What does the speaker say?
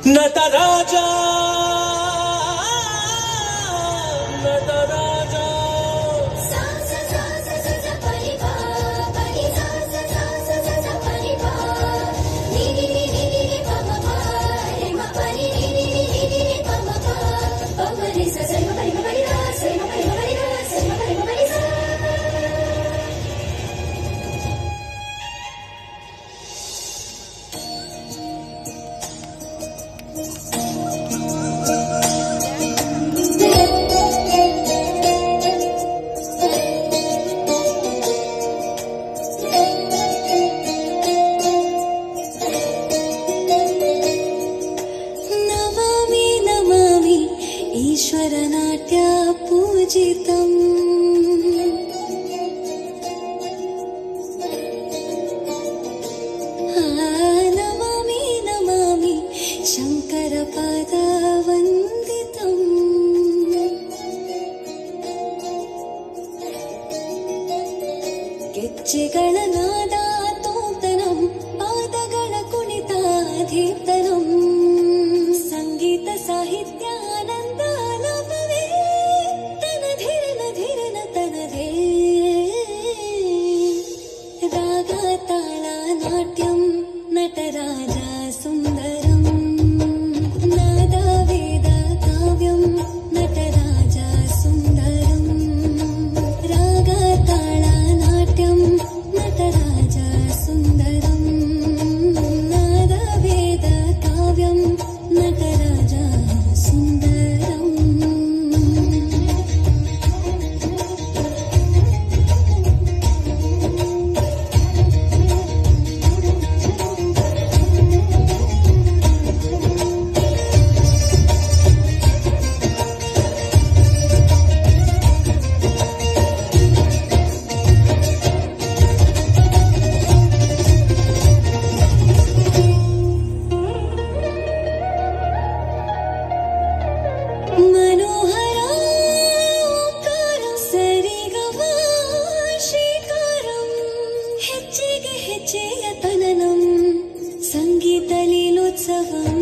ನಟರಾಜ ನಟರಾಜ ईश्वरनाट्य पूजितम् नमामि नमामि शङ्करपदवन्दितम् ಗೆಜ್ಜೆಗಳ ನಾದ ತೋಂತನಂ ಪಾದಗಳ ಕುಣಿತಾಧೀರ್ತನಂ ಸಂಗೀತ ಸಾಹಿತ್ಯ ಆನಂದ ಲಾಭವೇ ತನಧಿರನ ಧಿರನ ತನದೇ ರಾಗ ತಾಳ ನಾಟ್ಯಂ ನಟರಾಜ ಸುಂದರಂ ನಾದ ವೇದ ಕಾವ್ಯಂ ನಟರಾಜ ಸುಂದರಂ ರಾಗ ತಾಳ ನಾಟ್ಯಂ ನಟರಾಜ ಸುಂದರಂ ನಾದ ವೇದ ಕಾವ್ಯಂ ನಟರಾಜ ಸುಂದರಂ मनोहर ओंकारं सरिगम ಶ್ರೀಕಾರಂ ಹೆಜ್ಜೆಗೆ ಹೆಜ್ಜೆಯ ತನನಂ ಸಂಗೀತ ಲೀಲೋತ್ಸವಂ